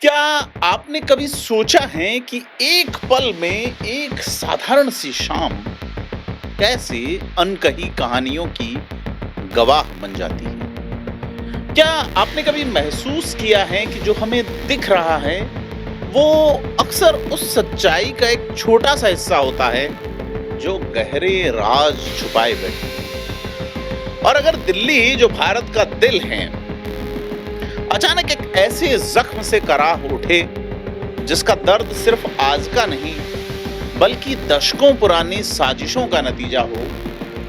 क्या आपने कभी सोचा है कि एक पल में एक साधारण सी शाम कैसे अनकही कहानियों की गवाह बन जाती है? क्या आपने कभी महसूस किया है कि जो हमें दिख रहा है, वो अक्सर उस सच्चाई का एक छोटा-सा हिस्सा होता है, जो गहरे राज छुपाए बैठे हैं? और अगर दिल्ली जो भारत का दिल है, अचानक एक ऐसे जख्म से कराह उठे जिसका दर्द सिर्फ आज का नहीं बल्कि दशकों पुरानी साजिशों का नतीजा हो,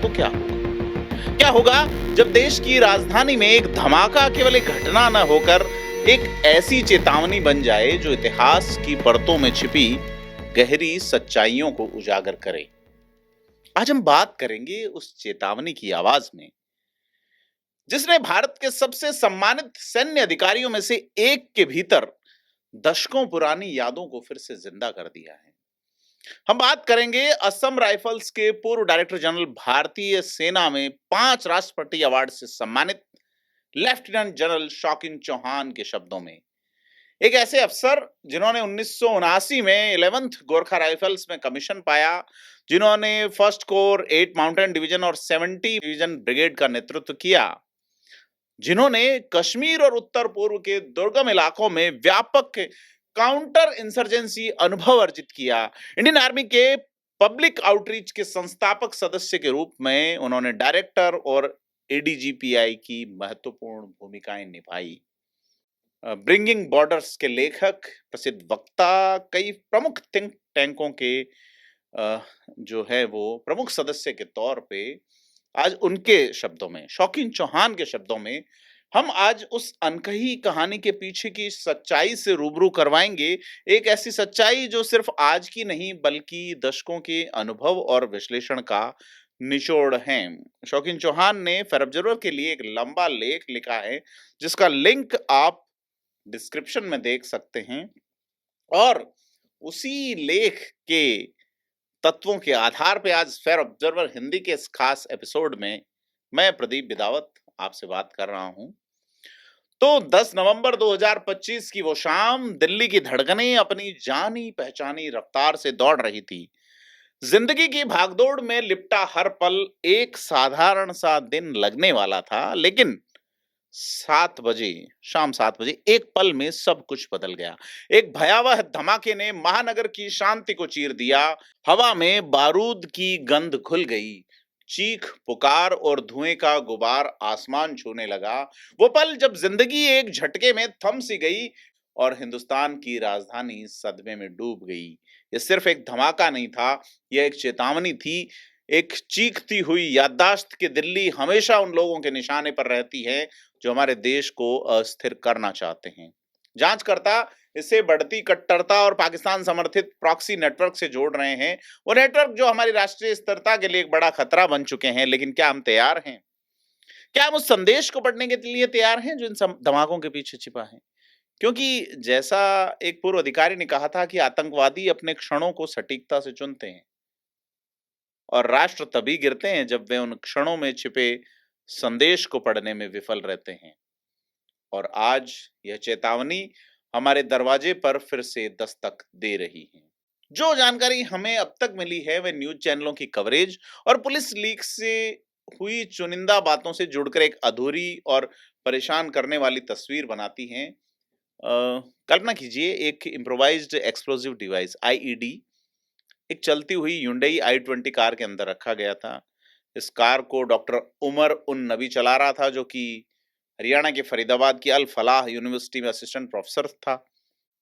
तो क्या होगा? क्या होगा जब देश की राजधानी में एक धमाका केवल एक घटना न होकर एक ऐसी चेतावनी बन जाए जो इतिहास की परतों में छिपी गहरी सच्चाइयों को उजागर करे? आज हम बात करेंगे उस चेतावनी की आवाज में जिसने भारत के सबसे सम्मानित सैन्य अधिकारियों में से एक के भीतर दशकों पुरानी यादों को फिर से जिंदा कर दिया है। हम बात करेंगे असम राइफल्स के पूर्व डायरेक्टर जनरल, भारतीय सेना में 5 राष्ट्रपति अवार्ड से सम्मानित लेफ्टिनेंट जनरल शौकिन चौहान के शब्दों में। एक ऐसे अफसर जिन्होंने 1979 में 11th गोरखा राइफल्स में कमीशन पाया, जिन्होंने फर्स्ट कोर, 8 माउंटेन डिवीजन और 70 डिवीजन ब्रिगेड का नेतृत्व किया, जिन्होंने कश्मीर और उत्तर पूर्व के दुर्गम इलाकों में व्यापक काउंटर इंसर्जेंसी अनुभव अर्जित किया। इंडियन आर्मी के पब्लिक आउटरीच के संस्थापक सदस्य के रूप में उन्होंने डायरेक्टर और एडीजीपीआई की महत्वपूर्ण भूमिकाएं निभाई। ब्रिंगिंग बॉर्डर्स के लेखक, प्रसिद्ध वक्ता, कई प्रमुख थिंक टैंकों के जो है वो प्रमुख सदस्य के तौर पे, आज उनके शब्दों में, शौकीन चौहान के शब्दों में, हम आज उस अनकही कहानी के पीछे की सच्चाई से रूबरू करवाएंगे। एक ऐसी सच्चाई जो सिर्फ आज की नहीं बल्कि दशकों के अनुभव और विश्लेषण का निचोड़ है। शौकीन चौहान ने फेयर ऑब्जर्वर के लिए एक लंबा लेख लिखा है जिसका लिंक आप डिस्क्रिप्शन में देख सकते हैं। और उसी लेख के तत्वों के आधार पे आज फेयर ऑब्जर्वर हिंदी के इस खास एपिसोड में मैं प्रदीप बिदावत आपसे बात कर रहा हूं। तो 10 नवंबर 2025 की वो शाम, दिल्ली की धड़कनें अपनी जानी पहचानी रफ्तार से दौड़ रही थी। जिंदगी की भागदौड़ में लिपटा हर पल एक साधारण सा दिन लगने वाला था, लेकिन 7 बजे, शाम 7 बजे एक पल में सब कुछ बदल गया। एक भयावह धमाके ने महानगर की शांति को चीर दिया। हवा में बारूद की गंध घुल गई। चीख पुकार और धुएं का गुबार आसमान छूने लगा। वो पल जब जिंदगी एक झटके में थम सी गई और हिंदुस्तान की राजधानी सदमे में डूब गई। ये सिर्फ एक धमाका नहीं था, यह एक चेतावनी थी, एक चीखती हुई याददाश्त कि दिल्ली हमेशा उन लोगों के निशाने पर रहती है जो हमारे देश को अस्थिर करना चाहते हैं। जांचकर्ता इसे बढ़ती कट्टरता और पाकिस्तान समर्थित प्रॉक्सी नेटवर्क से जोड़ रहे हैं। वो नेटवर्क जो हमारी राष्ट्रीय स्थिरता के लिए एक बड़ा खतरा बन चुके हैं। लेकिन क्या हम तैयार हैं? क्या हम उस संदेश को पढ़ने के लिए तैयार हैं जो इन धमाकों के पीछे छिपा है? क्योंकि जैसा एक पूर्व अधिकारी ने कहा था कि आतंकवादी अपने क्षणों को सटीकता से चुनते हैं और राष्ट्र तभी गिरते हैं जब वे उन क्षणों में छिपे संदेश को पढ़ने में विफल रहते हैं। और आज यह चेतावनी हमारे दरवाजे पर फिर से दस्तक दे रही है। जो जानकारी हमें अब तक मिली है वह न्यूज चैनलों की कवरेज और पुलिस लीक से हुई चुनिंदा बातों से जुड़कर एक अधूरी और परेशान करने वाली तस्वीर बनाती हैं। कल्पना कीजिए, एक इम्प्रोवाइज्ड एक्सप्लोसिव डिवाइस आईईडी एक चलती हुई Hyundai i20 कार के अंदर रखा गया था। इस कार को डॉक्टर उमर उन नबी चला रहा था, जो कि हरियाणा के फरीदाबाद की अल फलाह यूनिवर्सिटी में असिस्टेंट प्रोफेसर था।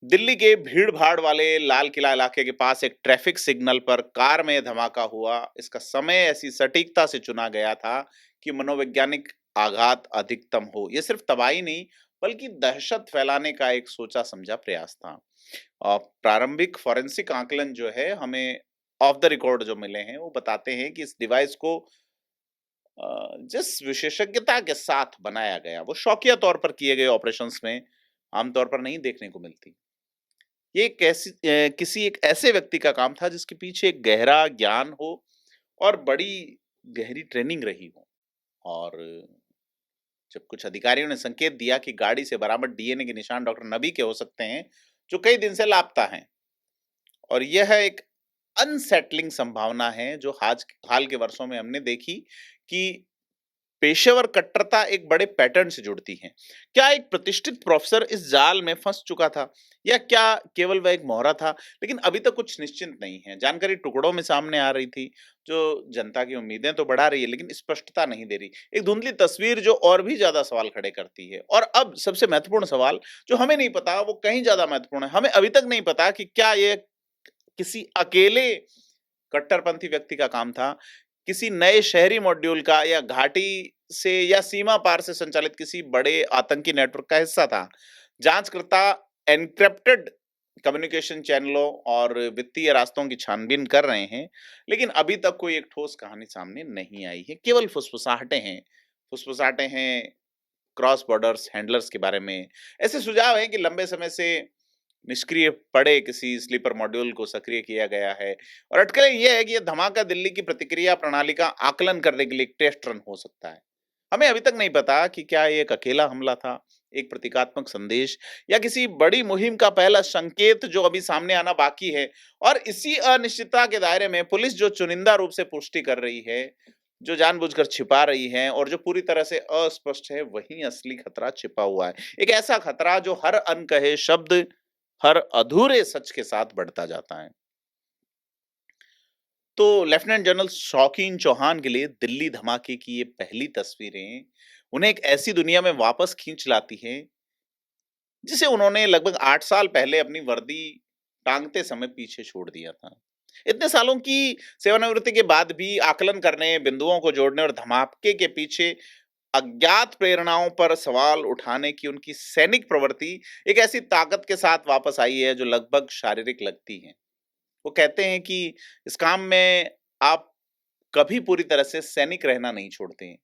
दिल्ली के भीड़-भाड़ वाले लाल किला इलाके के पास एक ट्रैफिक सिग्नल पर कार में धमाका हुआ। इसका समय ऐसी सटीकता से चुना गया था कि मनोवैज्ञानिक आघात अधिकतम हो। यह सिर्फ तबाही नहीं बल्कि दहशत फैलाने का एक सोचा समझा प्रयास था। प्रारंभिक फॉरेंसिक आकलन जो है हमें ऑफ द रिकॉर्ड जो मिले हैं वो बताते हैं कि इस डिवाइस को जिस विशेषज्ञता के साथ बनाया गया वो शौकिया तौर पर किए गए ऑपरेशंस में आमतौर पर नहीं देखने को मिलती। ये किसी एक ऐसे व्यक्ति का काम था जिसके पीछे एक गहरा ज्ञान हो और बड़ी गहरी ट्रेनिंग रही हो। और जब कुछ अधिकारियों ने संकेत दिया कि गाड़ी से बरामद डीएनए के निशान डॉक्टर नबी के हो सकते हैं, जो कई दिन से लापता हैं। और यह एक अनसेटलिंग संभावना है जो आज हाल के वर्षों में हमने देखी कि पेशेवर कट्टरता एक बड़े पैटर्न से जुड़ती है। क्या एक प्रतिष्ठित प्रोफेसर इस जाल में फंस चुका था, या क्या केवल वह एक मोहरा था? लेकिन अभी तक कुछ निश्चित नहीं है। जानकारी टुकड़ों में सामने आ रही थी, जो जनता की उम्मीदें तो बढ़ा रही है, लेकिन स्पष्टता नहीं दे रही। एक धुंधली तस्वीर जो और भी ज्यादा सवाल खड़े करती है। और अब सबसे महत्वपूर्ण सवाल, जो हमें नहीं पता, वो कहीं ज्यादा महत्वपूर्ण है। हमें अभी तक नहीं पता कि क्या ये किसी अकेले कट्टरपंथी व्यक्ति का काम था, किसी नए शहरी मॉड्यूल का, या घाटी से या सीमा पार से संचालित किसी बड़े आतंकी नेटवर्क का हिस्सा था। जांचकर्ता एन्क्रिप्टेड कम्युनिकेशन चैनलों और वित्तीय रास्तों की छानबीन कर रहे हैं, लेकिन अभी तक कोई एक ठोस कहानी सामने नहीं आई है। केवल फुसफुसाहटें हैं। फुसफुसाहटें हैं क्रॉस बॉर्डर्स हैंडलर्स के बारे में। ऐसे सुझाव हैं कि लंबे समय से निष्क्रिय पड़े किसी स्लीपर मॉड्यूल को सक्रिय किया गया है। और अटकलें यह है कि यह धमाका दिल्ली की प्रतिक्रिया प्रणाली का आकलन करने के लिए एक टेस्ट रन हो सकता है। हमें अभी तक नहीं पता कि क्या ये एक अकेला हमला था, एक प्रतीकात्मक संदेश, या किसी बड़ी मुहिम का पहला संकेत जो अभी सामने आना बाकी है। और इसी अनिश्चितता के दायरे में पुलिस जो चुनिंदा रूप से पुष्टि कर रही है, जो जानबूझकर छिपा रही है, और जो पूरी तरह से अस्पष्ट है, वहीं असली खतरा छिपा हुआ है। एक ऐसा खतरा जो हर अनकहे शब्द, हर अधूरे सच के साथ बढ़ता जाता है। तो लेफ्टिनेंट जनरल शौकीन चौहान के लिए दिल्ली धमाके की ये पहली तस्वीरें उन्हें एक ऐसी दुनिया में वापस खींच लाती हैं जिसे उन्होंने लगभग 8 साल पहले अपनी वर्दी टांगते समय पीछे छोड़ दिया था। इतने सालों की सेवानिवृत्ति के बाद भी आकलन करने, बिंदुओं को जोड़ने और धमाके के पीछे अज्ञात प्रेरणाओं पर सवाल उठाने की उनकी सैनिक प्रवृत्ति एक ऐसी ताकत के साथ वापस आई है जो लगभग शारीरिक लगती है। वो कहते हैं कि इस काम में आप कभी पूरी तरह से सैनिक रहना नहीं छोड़ते हैं।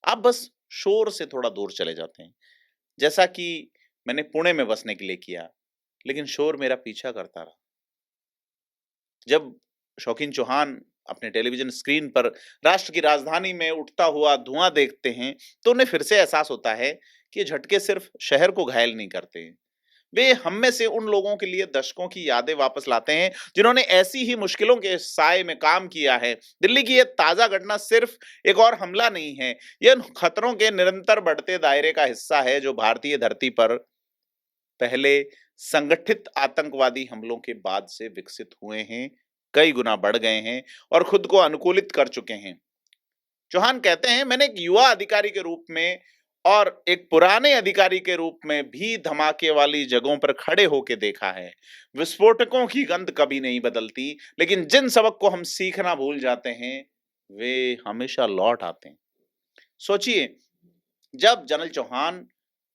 आप बस शोर से थोड़ा दूर चले जाते हैं। जैसा कि मैंने पुणे में बसने के लिए किया, लेकिन शोर मेरा पीछा करता रहा। जब शौकीन चौहान अपने टेलीविजन स्क्रीन पर राष्ट्र की राजधानी में उठता हुआ धुआं देखते हैं, तो उन्हें फिर से एहसास होता है कि ये झटके सिर्फ शहर को घायल नहीं करते हैं। वे हम में से उन लोगों के लिए दशकों की यादें वापस लाते हैं जिन्होंने ऐसी ही मुश्किलों के साए में काम किया है। दिल्ली की यह ताजा घटना सिर्फ एक और हमला नहीं है, यह उन खतरों के निरंतर बढ़ते दायरे का हिस्सा है जो भारतीय धरती पर पहले संगठित आतंकवादी हमलों के बाद से विकसित हुए हैं, कई गुना बढ़ गए हैं और खुद को अनुकूलित कर चुके हैं। चौहान कहते हैं, मैंने एक युवा अधिकारी के रूप में और एक पुराने अधिकारी के रूप में भी धमाके वाली जगहों पर खड़े होकर देखा है। विस्फोटकों की गंध कभी नहीं बदलती, लेकिन जिन सबक को हम सीखना भूल जाते हैं वे हमेशा लौट आते हैं। सोचिए, जब जनरल चौहान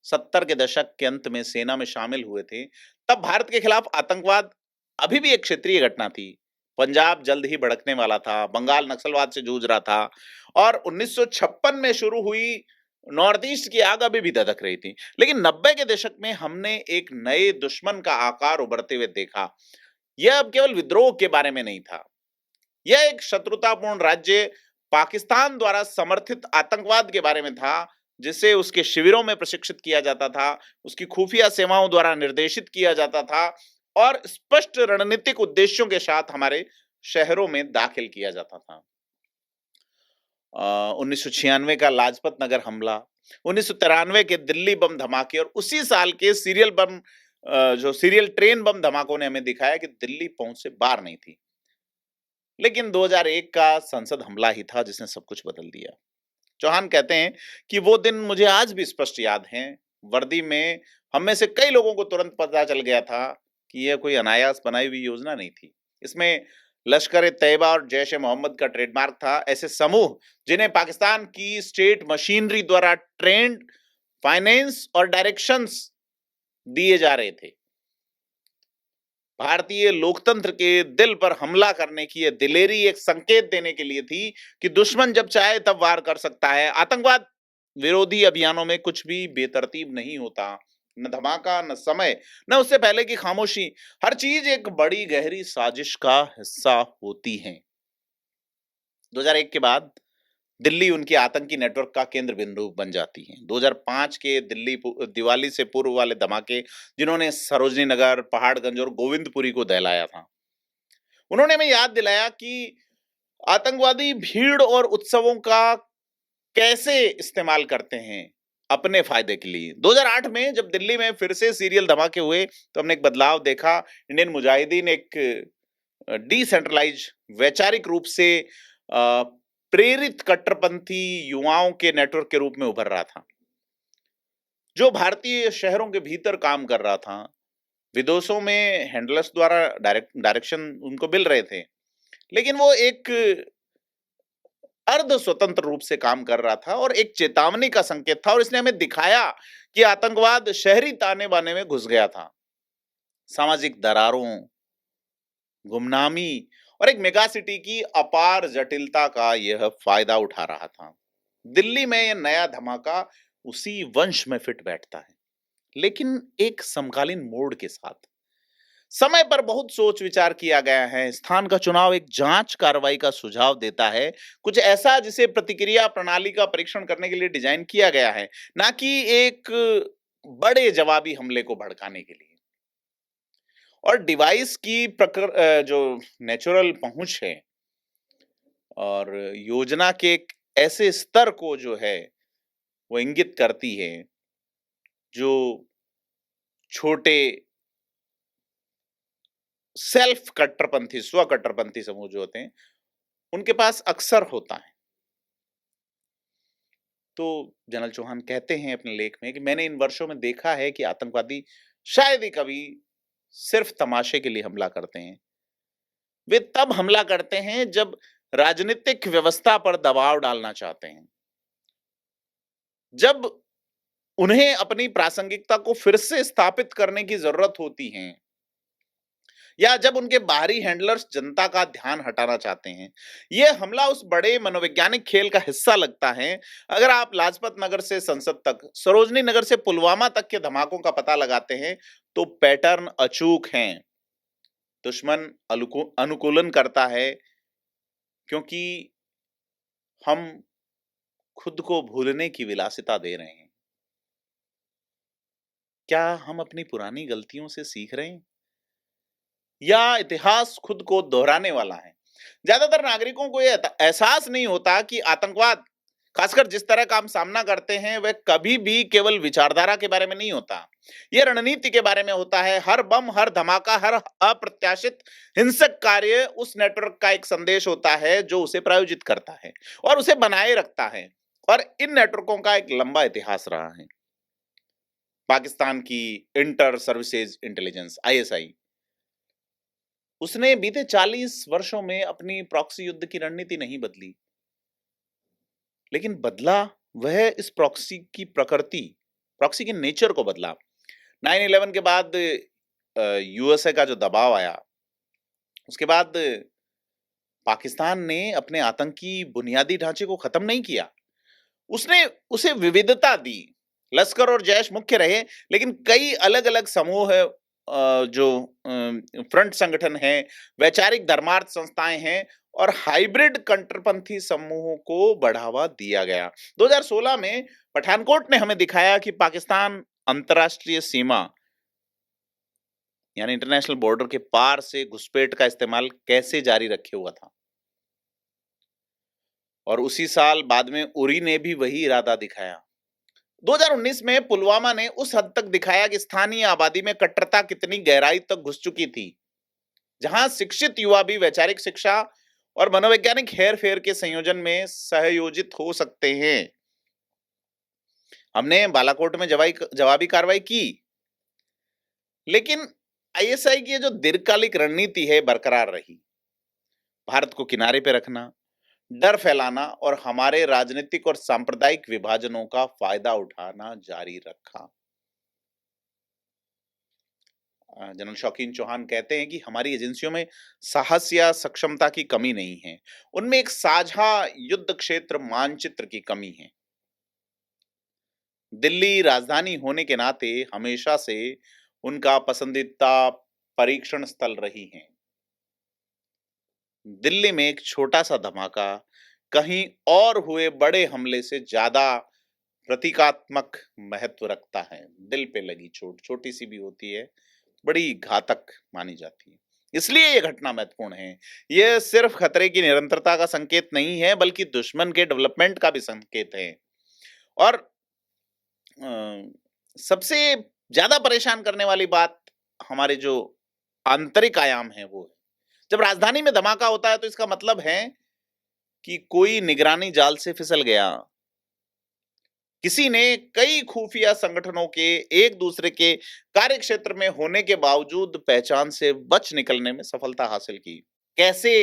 70 के दशक के अंत में सेना में शामिल हुए थे, तब भारत के खिलाफ आतंकवाद अभी भी एक क्षेत्रीय घटना थी। पंजाब जल्द ही भड़कने वाला था, बंगाल नक्सलवाद से जूझ रहा था और 1956 में शुरू हुई नॉर्थ ईस्ट की आग अभी भी धधक रही थी। लेकिन 90 के दशक में हमने एक नए दुश्मन का आकार उभरते हुए देखा। यह अब केवल विद्रोह के बारे में नहीं था, यह एक शत्रुतापूर्ण राज्य पाकिस्तान द्वारा समर्थित आतंकवाद के बारे में था, जिसे उसके शिविरों में प्रशिक्षित किया जाता था, उसकी खुफिया सेवाओं द्वारा निर्देशित किया जाता था और स्पष्ट रणनीतिक उद्देश्यों के साथ हमारे शहरों में दाखिल किया जाता था। 1996 का लाजपत नगर हमला, 1993 के दिल्ली बम धमाके और उसी साल के जो सीरियल ट्रेन बम धमाकों ने हमें दिखाया कि दिल्ली पहुंच से बाहर नहीं थी। लेकिन 2001 का संसद हमला ही था जिसने सब कुछ बदल दिया। चौहान कहते हैं कि वो दिन मुझे आज भी स्पष्ट याद हैं। वर्दी में हम में से कई लोगों को तुरंत पता चल गया था कि यह कोई अनायास बनाई हुई योजना नहीं थी। इसमें लश्कर ए तैयबा और जैश ए मोहम्मद का ट्रेडमार्क था, ऐसे समूह जिन्हें पाकिस्तान की स्टेट मशीनरी द्वारा ट्रेंड, फाइनेंस और डायरेक्शंस दिए जा रहे थे। भारतीय लोकतंत्र के दिल पर हमला करने की यह दिलेरी एक संकेत देने के लिए थी कि दुश्मन जब चाहे तब वार कर सकता है। आतंकवाद विरोधी अभियानों में कुछ भी बेतरतीब नहीं होता, न धमाका, न समय, न उससे पहले की खामोशी। हर चीज एक बड़ी गहरी साजिश का हिस्सा होती है। 2001 के बाद दिल्ली उनके आतंकी नेटवर्क का केंद्र बिंदु बन जाती है। 2005 के दिवाली से पूर्व वाले धमाके, जिन्होंने सरोजनी नगर, पहाड़गंज और गोविंदपुरी को दहलाया था। उन्होंने हमें याद दिलाया कि आतंकवादी भीड़ और उत्सवों का कैसे इस्तेमाल करते हैं अपने फायदे के लिए। 2008 में जब दिल्ली में फिर से सीरियल धमाके हुए, तो हमने एक बदलाव देखा। इंडियन मुजाहिदीन एक डिसेंट्रलाइज, वैचारिक रूप से प्रेरित कट्टरपंथी युवाओं के नेटवर्क के रूप में उभर रहा था, जो भारतीय शहरों के भीतर काम कर रहा था। विदेशों में हैंडलर्स द्वारा डायरेक्शन उनको मिल रहे थे, लेकिन वो एक अर्ध स्वतंत्र रूप से काम कर रहा था और एक चेतावनी का संकेत था। और इसने हमें दिखाया कि आतंकवाद शहरी ताने बाने में घुस गया था। सामाजिक दरारों, गुमनामी और एक मेगा सिटी की अपार जटिलता का यह फायदा उठा रहा था। दिल्ली में यह नया धमाका उसी वंश में फिट बैठता है, लेकिन एक समकालीन मोड़ के साथ। समय पर बहुत सोच विचार किया गया है। स्थान का चुनाव एक जांच कार्रवाई का सुझाव देता है, कुछ ऐसा जिसे प्रतिक्रिया प्रणाली का परीक्षण करने के लिए डिजाइन किया गया है, ना कि एक बड़े जवाबी हमले को भड़काने के लिए। और डिवाइस की जो नेचुरल पहुंच है और योजना के एक ऐसे स्तर को जो है वो इंगित करती है, जो छोटे सेल्फ कट्टरपंथी, स्व कट्टरपंथी समूह जो होते हैं, उनके पास अक्सर होता है। तो जनरल चौहान कहते हैं अपने लेख में कि मैंने इन वर्षों में देखा है कि आतंकवादी शायद ही कभी सिर्फ तमाशे के लिए हमला करते हैं। वे तब हमला करते हैं जब राजनीतिक व्यवस्था पर दबाव डालना चाहते हैं, जब उन्हें अपनी प्रासंगिकता को फिर से स्थापित करने की जरूरत होती है, या जब उनके बाहरी हैंडलर्स जनता का ध्यान हटाना चाहते हैं। यह हमला उस बड़े मनोवैज्ञानिक खेल का हिस्सा लगता है। अगर आप लाजपत नगर से संसद तक, सरोजनी नगर से पुलवामा तक के धमाकों का पता लगाते हैं, तो पैटर्न अचूक हैं। दुश्मन अनुकूलन करता है, क्योंकि हम खुद को भूलने की विलासिता दे रहे हैं। क्या हम अपनी पुरानी गलतियों से सीख रहे हैं, या इतिहास खुद को दोहराने वाला है? ज्यादातर नागरिकों को यह एहसास नहीं होता कि आतंकवाद, खासकर जिस तरह का हम सामना करते हैं, वह कभी भी केवल विचारधारा के बारे में नहीं होता। यह रणनीति के बारे में होता है। हर बम, हर धमाका, हर अप्रत्याशित हिंसक कार्य उस नेटवर्क का एक संदेश होता है जो उसे प्रायोजित करता है और उसे बनाए रखता है। और इन नेटवर्कों का एक लंबा इतिहास रहा है। पाकिस्तान की इंटर सर्विसेज इंटेलिजेंस, आईएसआई, उसने बीते 40 वर्षों में अपनी प्रॉक्सी युद्ध की रणनीति नहीं बदली, लेकिन बदला वह इस प्रॉक्सी की प्रकृति, प्रॉक्सी के नेचर को बदला। 9/11 के बाद यूएसए का जो दबाव आया, उसके बाद पाकिस्तान ने अपने आतंकी बुनियादी ढांचे को खत्म नहीं किया, उसने उसे विविधता दी। लश्कर और जैश मुख्य रहे, लेकिन कई अलग अलग समूह है, जो फ्रंट संगठन है, वैचारिक धर्मार्थ संस्थाएं हैं और हाइब्रिड कट्टरपंथी समूहों को बढ़ावा दिया गया। 2016 में पठानकोट ने हमें दिखाया कि पाकिस्तान अंतरराष्ट्रीय सीमा, यानी इंटरनेशनल बॉर्डर के पार से घुसपैठ का इस्तेमाल कैसे जारी रखे हुआ था। और उसी साल बाद में उरी ने भी वही इरादा दिखाया। 2019 में पुलवामा ने उस हद तक दिखाया कि स्थानीय आबादी में कट्टरता कितनी गहराई तक घुस चुकी थी, जहां शिक्षित युवा भी वैचारिक शिक्षा और मनोवैज्ञानिक हेरफेर के संयोजन में सहयोजित हो सकते हैं। हमने बालाकोट में जवाबी कार्रवाई की, लेकिन आईएसआई की जो दीर्घकालिक रणनीति है बरकरार रही। भारत को किनारे पे रखना, डर फैलाना और हमारे राजनीतिक और सांप्रदायिक विभाजनों का फायदा उठाना जारी रखा। जनरल शौकीन चौहान कहते हैं कि हमारी एजेंसियों में साहस या सक्षमता की कमी नहीं है, उनमें एक साझा युद्ध क्षेत्र मानचित्र की कमी है। दिल्ली राजधानी होने के नाते हमेशा से उनका पसंदीदा परीक्षण स्थल रही है। दिल्ली में एक छोटा सा धमाका कहीं और हुए बड़े हमले से ज़्यादा प्रतीकात्मक महत्व रखता है। दिल पे लगी चोट, छोटी-सी भी होती है, बड़ी घातक मानी जाती है। इसलिए ये घटना महत्वपूर्ण है। ये सिर्फ खतरे की निरंतरता का संकेत नहीं है, बल्कि दुश्मन के डेवलपमेंट का भी संकेत है। और सबसे ज़्यादा परेशान करने वाली बात हमारे जो आंतरिक आयाम है वो है। जब राजधानी में धमाका होता है तो इसका मतलब है कि कोई निगरानी जाल से फिसल गया। किसी ने कई खुफिया संगठनों के एक दूसरे के कार्यक्षेत्र में होने के बावजूद पहचान से बच निकलने में सफलता हासिल की। कैसे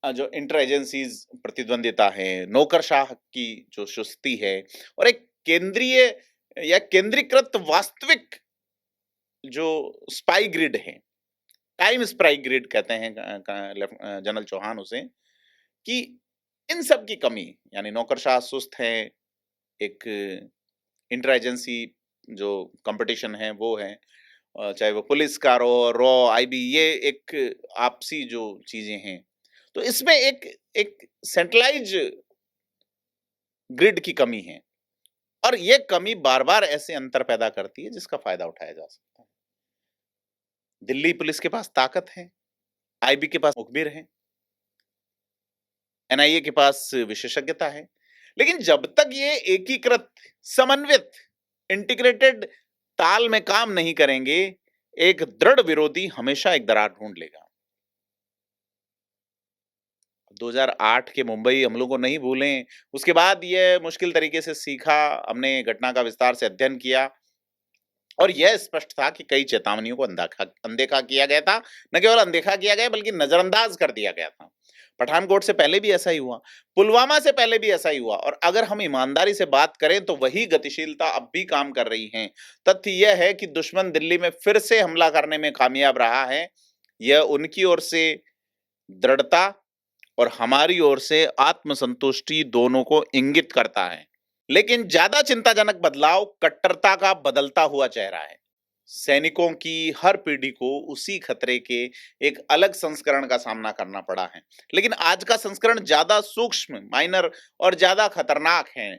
जो इंटर एजेंसीज प्रतिद्वंदिता है, नौकरशाह की जो सुस्ती है और एक केंद्रीय या केंद्रीकृत वास्तविक जो स्पाई ग्रिड है, टाइम स्पाई ग्रिड कहते हैं जनरल चौहान उसे, कि इन सब की कमी यानी नौकरशाह सुस्त है, एक इंटर एजेंसी जो कंपटीशन है वो है, चाहे वो पुलिस का रॉ आईबी, ये एक आपसी जो चीजें हैं, तो इसमें एक एक सेंट्रलाइज ग्रिड की कमी है और ये कमी बार बार ऐसे अंतर पैदा करती है जिसका फायदा उठाया जा सकता है। दिल्ली पुलिस के पास ताकत है, आईबी के पास मुखबिर है, एनआईए के पास विशेषज्ञता है, लेकिन जब तक ये एकीकृत, समन्वित, इंटीग्रेटेड ताल में काम नहीं करेंगे, एक दृढ़ विरोधी हमेशा एक दरार ढूंढ लेगा। 2008 के मुंबई हमलों को नहीं भूलें, उसके बाद ये मुश्किल तरीके से सीखा, हमने घटना का विस्तार से अध्ययन किया और यह स्पष्ट था कि कई चेतावनियों को अनदेखा किया गया था। न केवल अनदेखा किया गया बल्कि नजरअंदाज कर दिया गया था। पठानकोट से पहले भी ऐसा ही हुआ, पुलवामा से पहले भी ऐसा ही हुआ और अगर हम ईमानदारी से बात करें तो वही गतिशीलता अब भी काम कर रही है। तथ्य यह है कि दुश्मन दिल्ली में फिर से हमला करने में कामयाब रहा है। यह उनकी ओर से दृढ़ता और हमारी ओर से आत्मसंतुष्टि दोनों को इंगित करता है। लेकिन ज्यादा चिंताजनक बदलाव कट्टरता का बदलता हुआ चेहरा है। सैनिकों की हर पीढ़ी को उसी खतरे के एक अलग संस्करण का सामना करना पड़ा है, लेकिन आज का संस्करण ज्यादा सूक्ष्म, माइनर और ज्यादा खतरनाक है।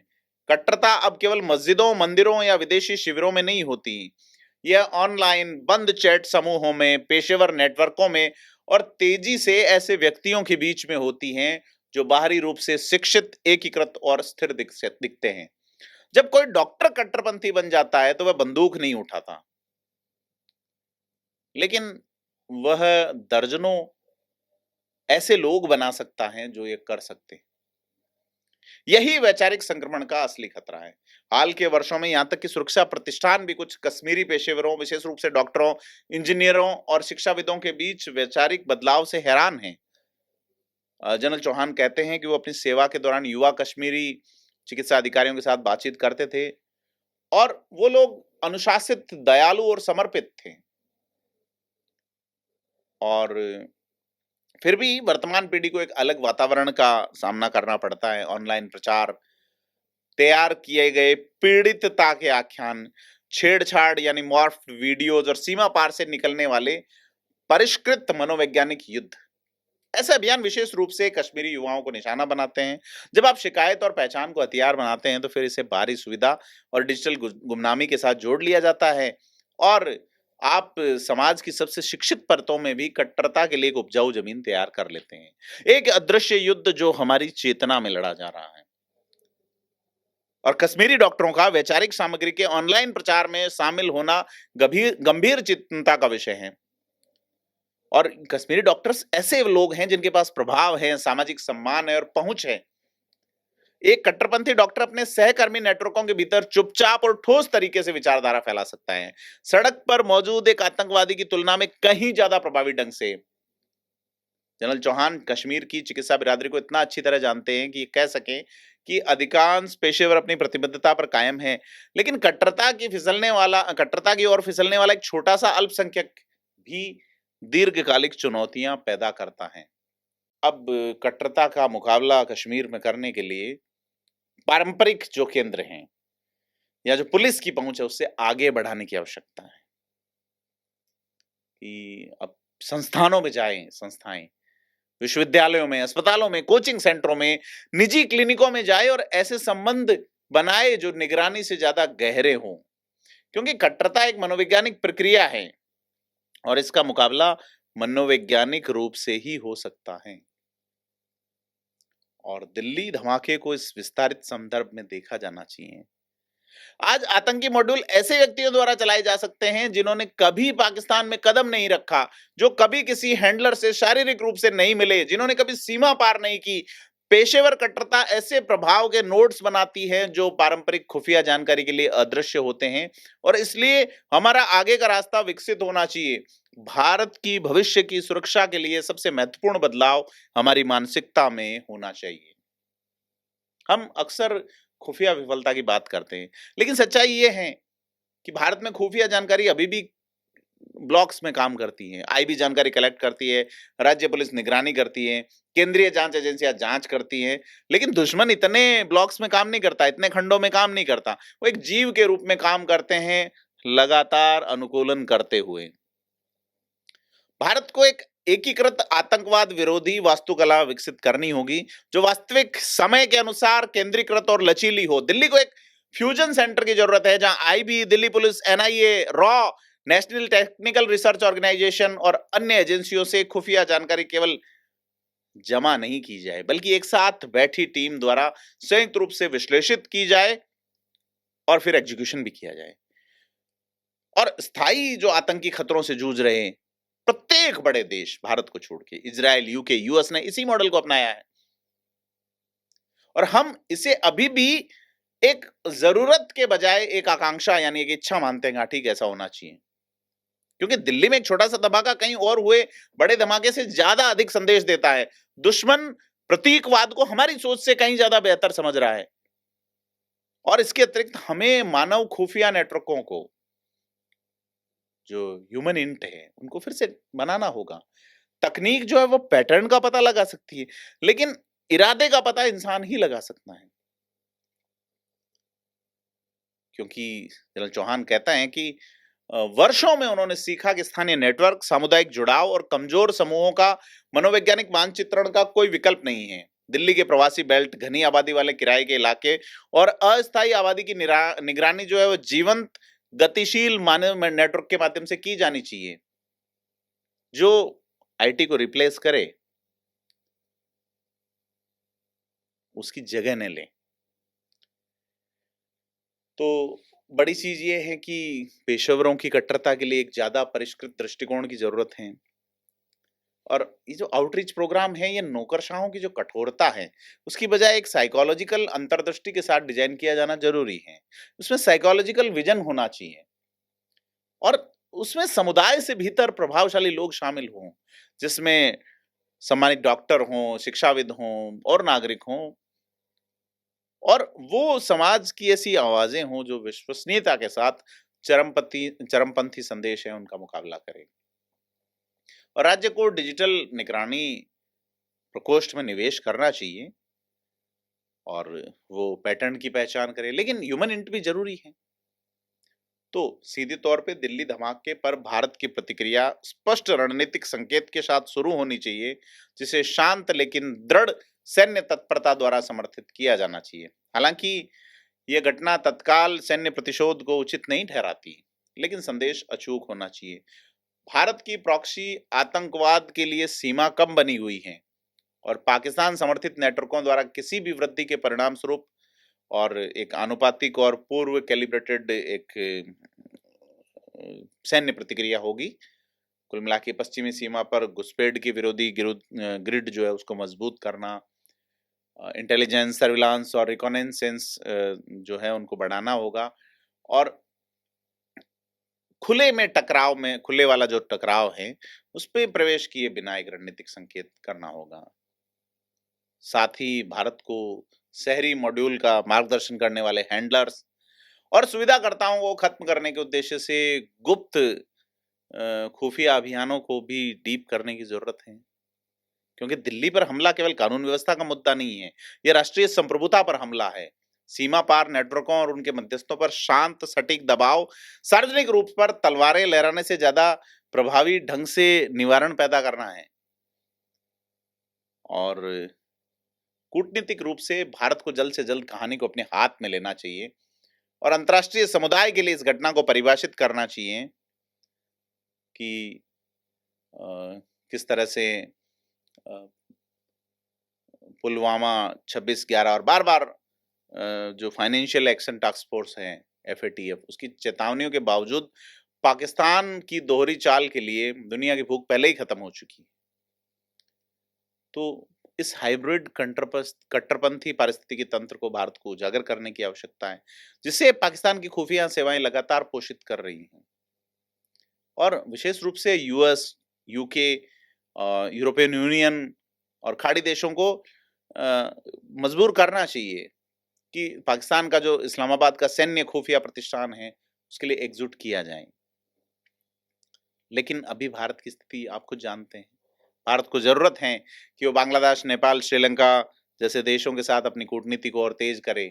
कट्टरता अब केवल मस्जिदों, मंदिरों या विदेशी शिविरों में नहीं होती। यह ऑनलाइन बंद चैट समूहों में, पेशेवर नेटवर्कों में और तेजी से ऐसे व्यक्तियों के बीच में होती हैं जो बाहरी रूप से शिक्षित, एकीकृत और स्थिर दिखते हैं। जब कोई डॉक्टर कट्टरपंथी बन जाता है तो वह बंदूक नहीं उठाता, लेकिन वह दर्जनों ऐसे लोग बना सकता है जो ये कर सकते हैं। यही वैचारिक संक्रमण का असली खतरा है। हाल के वर्षों में यहां तक कि सुरक्षा प्रतिष्ठान भी कुछ कश्मीरी पेशेवरों, विशेष रूप से डॉक्टरों, इंजीनियरों और शिक्षाविदों के बीच वैचारिक बदलाव से हैरान हैं। जनरल चौहान कहते हैं कि वो अपनी सेवा के दौरान युवा कश्मीरी चिकित्सा अधिकारियों के साथ बातचीत करते थे और वो लोग अनुशासित, दयालु और समर्पित थे। और फिर भी वर्तमान पीढ़ी को एक अलग वातावरण का सामना करना पड़ता है। ऑनलाइन प्रचार, तैयार किए गए पीड़ितता के आख्यान, छेड़छाड़ यानी मॉर्फ्ड वीडियोज और सीमा पार से निकलने वाले परिष्कृत मनोवैज्ञानिक युद्ध, ऐसे अभियान विशेष रूप से कश्मीरी युवाओं को निशाना बनाते हैं। जब आप शिकायत और पहचान को हथियार बनाते हैं तो फिर इसे बाहरी सुविधा और डिजिटल गुमनामी के साथ जोड़ लिया जाता है और आप समाज की सबसे शिक्षित परतों में भी कट्टरता के लिए एक उपजाऊ जमीन तैयार कर लेते हैं। एक अदृश्य युद्ध जो हमारी चेतना में लड़ा जा रहा है। और कश्मीरी डॉक्टरों का वैचारिक सामग्री के ऑनलाइन प्रचार में शामिल होना गंभीर चिंता का विषय है। और कश्मीरी डॉक्टर्स ऐसे लोग हैं जिनके पास प्रभाव है, सामाजिक सम्मान है और पहुंच है। एक कट्टरपंथी डॉक्टर अपने सहकर्मी नेटवर्कों के भीतर चुपचाप और ठोस तरीके से विचारधारा फैला सकता है, सड़क पर मौजूद एक आतंकवादी की तुलना में कहीं ज्यादा प्रभावी ढंग से। जनरल चौहान कश्मीर की चिकित्सा बिरादरी को इतना अच्छी तरह जानते हैं कि कह सकें कि अधिकांश पेशेवर अपनी प्रतिबद्धता पर कायम है, लेकिन कट्टरता की ओर फिसलने वाला एक छोटा सा अल्पसंख्यक भी दीर्घकालिक चुनौतियां पैदा करता है। अब कट्टरता का मुकाबला कश्मीर में करने के लिए पारंपरिक जो केंद्र हैं या जो पुलिस की पहुंच है उससे आगे बढ़ाने की आवश्यकता है कि अब संस्थानों में जाएं, संस्थाएं विश्वविद्यालयों में, अस्पतालों में, कोचिंग सेंटरों में, निजी क्लिनिकों में जाए और ऐसे संबंध बनाए जो निगरानी से ज्यादा गहरे हों। क्योंकि कट्टरता एक मनोवैज्ञानिक प्रक्रिया है और इसका मुकाबला मनोवैज्ञानिक रूप से ही हो सकता है। और दिल्ली धमाके को इस विस्तारित संदर्भ में देखा जाना चाहिए। आज आतंकी मॉड्यूल ऐसे व्यक्तियों द्वारा चलाए जा सकते हैं जिन्होंने कभी पाकिस्तान में कदम नहीं रखा, जो कभी किसी हैंडलर से शारीरिक रूप से नहीं मिले, जिन्होंने कभी सीमा पार नहीं की। पेशेवर कट्टरता ऐसे प्रभाव के नोट्स बनाती है जो पारंपरिक खुफिया जानकारी के लिए अदृश्य होते हैं और इसलिए हमारा आगे का रास्ता विकसित होना चाहिए। भारत की भविष्य की सुरक्षा के लिए सबसे महत्वपूर्ण बदलाव हमारी मानसिकता में होना चाहिए। हम अक्सर खुफिया विफलता की बात करते हैं, लेकिन सच्चाई ये है कि भारत में खुफिया जानकारी अभी भी ब्लॉक्स में काम करती है। आईबी जानकारी कलेक्ट करती है, राज्य पुलिस निगरानी करती है, केंद्रीय जांच एजेंसियां जांच करती हैं, लेकिन दुश्मन इतने ब्लॉक्स में काम नहीं करता, इतने खंडों में काम नहीं करता। वो एक जीव के रूप में काम करते हैं, लगातार अनुकूलन करते हुए। भारत को एक एकीकृत आतंकवाद विरोधी वास्तुकला विकसित करनी होगी जो वास्तविक समय के अनुसार केंद्रीकृत और लचीली हो। दिल्ली को एक फ्यूजन सेंटर की जरूरत है जहां आईबी, दिल्ली पुलिस, एनआईए, रॉ, नेशनल टेक्निकल रिसर्च ऑर्गेनाइजेशन और अन्य एजेंसियों से खुफिया जानकारी केवल जमा नहीं की जाए बल्कि एक साथ बैठी टीम द्वारा संयुक्त रूप से विश्लेषित की जाए और फिर एग्जीक्यूशन भी किया जाए। और स्थायी जो आतंकी खतरों से जूझ रहे हैं, प्रत्येक बड़े देश भारत को छोड़ के, इजराइल, यूके, यूएस ने इसी मॉडल को अपनाया है और हम इसे अभी भी एक जरूरत के बजाय एक आकांक्षा यानी एक इच्छा मानते हैं। ठीक, ऐसा होना चाहिए, क्योंकि दिल्ली में एक छोटा सा धमाका कहीं और हुए बड़े धमाके से ज्यादा अधिक संदेश देता है। दुश्मन प्रतीकवाद को हमारी सोच से कहीं ज्यादा बेहतर समझ रहा है और इसके अतिरिक्त हमें मानव खुफिया नेटवर्कों को, जो ह्यूमन इंट है, उनको फिर से बनाना होगा। तकनीक जो है वो पैटर्न का पता लगा सकती है, लेकिन इरादे का पता इंसान ही लगा सकता है। क्योंकि जनरल चौहान कहता है कि वर्षों में उन्होंने सीखा कि स्थानीय नेटवर्क, सामुदायिक जुड़ाव और कमजोर समूहों का मनोवैज्ञानिक मानचित्रण का कोई विकल्प नहीं है। दिल्ली के प्रवासी बेल्ट, घनी आबादी वाले किराए के इलाके और अस्थायी आबादी की निगरानी जो है वो जीवंत गतिशील मानव नेटवर्क के माध्यम से की जानी चाहिए, जो आईटी को रिप्लेस करे, उसकी जगह न ले। तो बड़ी चीज ये है कि पेशेवरों की कट्टरता के लिए एक ज्यादा परिष्कृत दृष्टिकोण की जरूरत है और ये जो आउटरीच प्रोग्राम है, ये नौकरशाहों की जो कठोरता है उसकी बजाय एक साइकोलॉजिकल अंतर्दृष्टि के साथ डिजाइन किया जाना जरूरी है। उसमें साइकोलॉजिकल विजन होना चाहिए और उसमें समुदाय से भीतर प्रभावशाली लोग शामिल हों, जिसमें सम्मानित डॉक्टर हों, शिक्षाविद हों और नागरिक हों, और वो समाज की ऐसी आवाजें हों जो विश्वसनीयता के साथ चरमपंथी संदेश है उनका मुकाबला करें। और राज्य को डिजिटल निगरानी प्रकोष्ठ में निवेश करना चाहिए और वो पैटर्न की पहचान करे, लेकिन ह्यूमन इंट भी जरूरी है। तो सीधे तौर पे दिल्ली धमाके पर भारत की प्रतिक्रिया स्पष्ट रणनीतिक संकेत के साथ शुरू होनी चाहिए, जिसे शांत लेकिन दृढ़ सैन्य तत्परता द्वारा समर्थित किया जाना चाहिए। हालांकि यह घटना तत्काल सैन्य प्रतिशोध को उचित नहीं ठहराती, लेकिन संदेश अचूक होना चाहिए। भारत की प्रॉक्सी आतंकवाद के लिए सीमा कम बनी हुई है और पाकिस्तान समर्थित नेटवर्कों द्वारा किसी भी वृद्धि के परिणाम स्वरूप और एक आनुपातिक और पूर्व कैलिब्रेटेड एक सैन्य प्रतिक्रिया होगी। कुल मिला के पश्चिमी सीमा पर घुसपैठ के विरोधी ग्रिड जो है उसको मजबूत करना, इंटेलिजेंस, सर्विलांस और रिकॉनेसेंस जो है उनको बढ़ाना होगा और खुले में टकराव में, खुले वाला जो टकराव है उस पे प्रवेश किए बिना एक रणनीतिक संकेत करना होगा। साथ ही भारत को शहरी मॉड्यूल का मार्गदर्शन करने वाले हैंडलर्स और सुविधाकर्ताओं को खत्म करने के उद्देश्य से गुप्त खुफिया अभियानों को भी डीप करने की जरूरत है, क्योंकि दिल्ली पर हमला केवल कानून व्यवस्था का मुद्दा नहीं है, यह राष्ट्रीय संप्रभुता पर हमला है। सीमा पार नेटवर्कों और उनके मध्यस्थों पर शांत सटीक दबाव सार्वजनिक रूप पर तलवारें लहराने से ज्यादा प्रभावी ढंग से निवारण पैदा करना है। और कूटनीतिक रूप से भारत को जल्द से जल्द कहानी को अपने हाथ में लेना चाहिए और अंतर्राष्ट्रीय समुदाय के लिए इस घटना को परिभाषित करना चाहिए कि किस तरह से पुलवामा 26/11 और बार-बार जो फाइनेंशियल एक्शन टास्क फोर्स है एफएटीएफ, उसकी चेतावनियों के बावजूद पाकिस्तान की दोहरी चाल के लिए दुनिया की भूख पहले ही खत्म हो चुकी है। तो इस हाइब्रिड कट्टरपंथी पारिस्थितिकी तंत्र को भारत को उजागर करने की आवश्यकता है, जिसे पाकिस्तान की खुफिया सेवाएं लगातार पोषित कर रही हैं और विशेष रूप से यूएस, यूके, यूरोपियन यूनियन और खाड़ी देशों को मजबूर करना चाहिए कि पाकिस्तान का जो इस्लामाबाद का सैन्य खुफिया प्रतिष्ठान है, उसके लिए एकजुट किया जाए। लेकिन अभी भारत की स्थिति आप खुद जानते हैं। भारत को जरूरत है कि वो बांग्लादेश, नेपाल, श्रीलंका जैसे देशों के साथ अपनी कूटनीति को और तेज करे,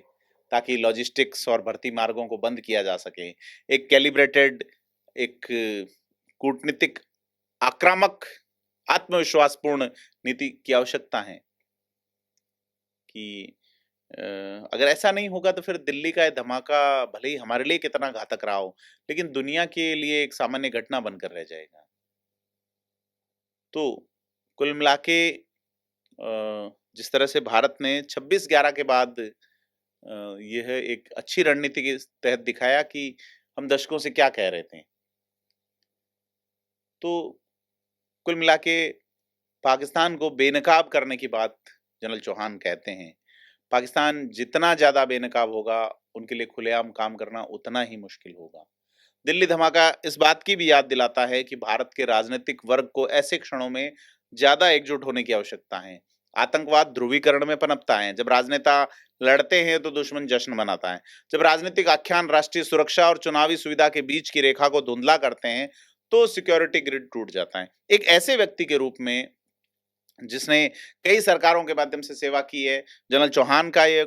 ताकि लॉजिस्टिक्स और भर्ती मार्गों को बंद किया जा सके। एक कैलिब्रेटेड, एक कूटनीतिक, आक्रामक, आत्मविश्वासपूर्ण नीति की आवश्यकता है कि अगर ऐसा नहीं होगा तो फिर दिल्ली का ये धमाका भले ही हमारे लिए कितना घातक रहा हो, लेकिन दुनिया के लिए एक सामान्य घटना बनकर रह जाएगा। तो कुल मिला के जिस तरह से भारत ने 26/11 के बाद यह एक अच्छी रणनीति के तहत दिखाया कि हम दशकों से क्या कह रहे थे। तो कुल मिला के पाकिस्तान को बेनकाब करने की बात जनरल चौहान कहते हैं। पाकिस्तान जितना ज्यादा बेनकाब होगा, उनके लिए खुलेआम काम करना उतना ही मुश्किल होगा। दिल्ली धमाका इस बात की भी याद दिलाता है कि भारत के राजनीतिक वर्ग को ऐसे क्षणों में ज्यादा एकजुट होने की आवश्यकता है। आतंकवाद ध्रुवीकरण में पनपता है। जब राजनेता लड़ते हैं तो दुश्मन जश्न मनाता है। जब राजनीतिक आख्यान राष्ट्रीय सुरक्षा और चुनावी सुविधा के बीच की रेखा को धुंधला करते हैं तो सिक्योरिटी ग्रिड टूट जाता है। एक ऐसे व्यक्ति के रूप में जिसने कई सरकारों के माध्यम से सेवा की है, जनरल चौहान का ये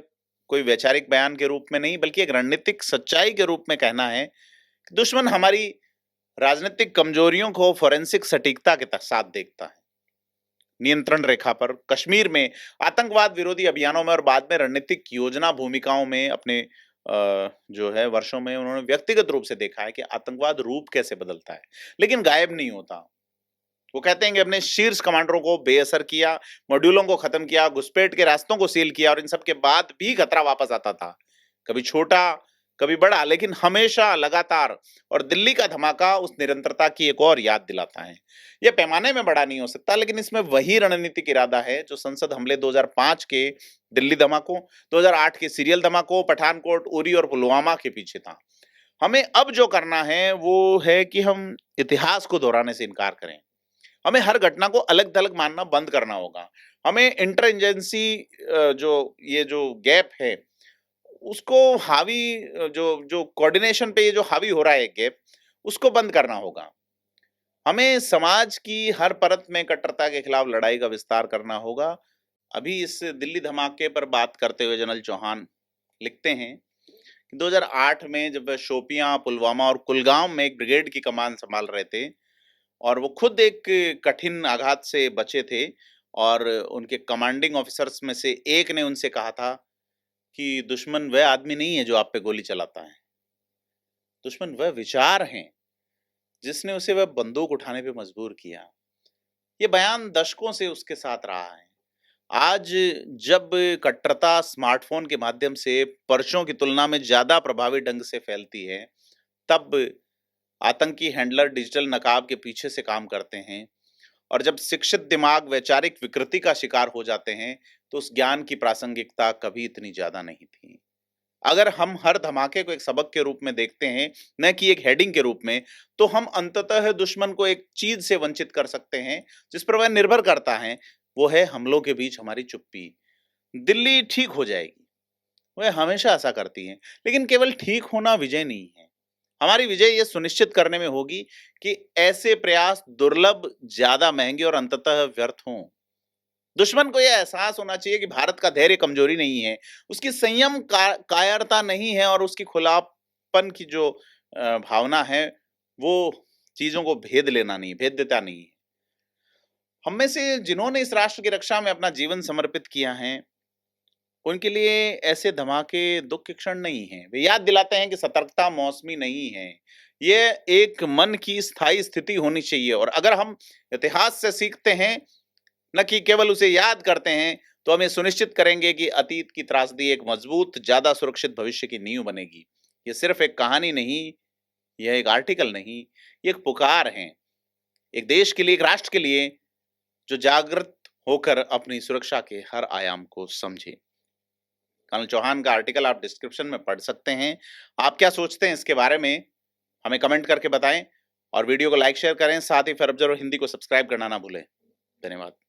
कोई वैचारिक बयान के रूप में नहीं, बल्कि एक रणनीतिक सच्चाई के रूप में कहना है कि दुश्मन हमारी राजनीतिक कमजोरियों को फोरेंसिक सटीकता के साथ देखता है। नियंत्रण रेखा पर, कश्मीर में, आतंकवाद विरोधी अभियानों में और बाद में रणनीतिक योजना भूमिकाओं में अपने जो है वर्षों में उन्होंने व्यक्तिगत रूप से देखा है कि आतंकवाद रूप कैसे बदलता है, लेकिन गायब नहीं होता। वो कहते हैं कि अपने शीर्ष कमांडरों को बेअसर किया, मॉड्यूलों को खत्म किया, घुसपैठ के रास्तों को सील किया और इन सब के बाद भी खतरा वापस आता था। कभी छोटा, कभी बड़ा, लेकिन हमेशा लगातार। और दिल्ली का धमाका उस निरंतरता की एक और याद दिलाता है। यह पैमाने में बड़ा नहीं हो सकता, लेकिन इसमें वही रणनीतिक इरादा है जो संसद हमले 2005 के दिल्ली धमाकों, 2008 के सीरियल धमाकों, पठानकोट, उरी और पुलवामा के पीछे था। हमें अब जो करना है वो है कि हम इतिहास को दोहराने से इनकार करें। हमें हर घटना को अलग थलग मानना बंद करना होगा। हमें इंटर एजेंसी जो गैप है, उसको हावी जो जो कोऑर्डिनेशन पे ये जो हावी हो रहा है गैप, उसको बंद करना होगा। हमें समाज की हर परत में कट्टरता के खिलाफ लड़ाई का विस्तार करना होगा। अभी इस दिल्ली धमाके पर बात करते हुए जनरल चौहान लिखते हैं कि 2008 में जब वह शोपियां, पुलवामा और कुलगाम में एक ब्रिगेड की कमान संभाल रहे थे और वो खुद एक कठिन आघात से बचे थे और उनके कमांडिंग ऑफिसर्स में से एक ने उनसे कहा था कि दुश्मन वह आदमी नहीं है जो आप पे गोली चलाता है, दुश्मन वह विचार है जिसने उसे वह बंदूक उठाने पे मजबूर किया। ये बयान दशकों से उसके साथ रहा है। आज जब कट्टरता स्मार्टफोन के माध्यम से पर्चों की तुलना में ज्यादा प्रभावी ढंग से फैलती है, तब आतंकी हैंडलर डिजिटल नकाब के पीछे से काम करते हैं और जब शिक्षित दिमाग वैचारिक विकृति का शिकार हो जाते हैं तो उस ज्ञान की प्रासंगिकता कभी इतनी ज्यादा नहीं थी। अगर हम हर धमाके को एक सबक के रूप में देखते हैं, न कि एक हेडिंग के रूप में, तो हम अंततः दुश्मन को एक चीज से वंचित कर सकते हैं जिस पर वह निर्भर करता है, वो है हमलों के बीच हमारी चुप्पी। दिल्ली ठीक हो जाएगी, वह हमेशा ऐसा करती है, लेकिन केवल ठीक होना विजय नहीं है। हमारी विजय यह सुनिश्चित करने में होगी कि ऐसे प्रयास दुर्लभ, ज्यादा महंगे और अंततः व्यर्थ हों। दुश्मन को यह एहसास होना चाहिए कि भारत का धैर्य कमजोरी नहीं है, उसकी संयम कायरता नहीं है और उसकी खुलापन की जो भावना है वो चीजों को भेद लेना नहीं, भेद्यता नहीं है। हम में से जिन्होंने इस राष्ट्र की रक्षा में अपना जीवन समर्पित किया है, उनके लिए ऐसे धमाके दुःख के क्षण नहीं हैं। वे याद दिलाते हैं कि सतर्कता मौसमी नहीं है। ये एक मन की स्थायी स्थिति होनी चाहिए और अगर हम इतिहास से सीखते हैं, न कि केवल उसे याद करते हैं, तो हम ये सुनिश्चित करेंगे कि अतीत की त्रासदी एक मजबूत, ज़्यादा सुरक्षित भविष्य की नींव बनेगी। ये सिर्फ एक कहानी नहीं, यह एक आर्टिकल नहीं, ये एक पुकार है। एक देश के लिए, एक राष्ट्र के लिए जो जागृत होकर अपनी सुरक्षा के हर आयाम को समझे। कर्नल चौहान का आर्टिकल आप डिस्क्रिप्शन में पढ़ सकते हैं। आप क्या सोचते हैं इसके बारे में? हमें कमेंट करके बताएं और वीडियो को लाइक शेयर करें। साथ ही फिर ऑब्जर्वर हिंदी को सब्सक्राइब करना ना भूलें। धन्यवाद।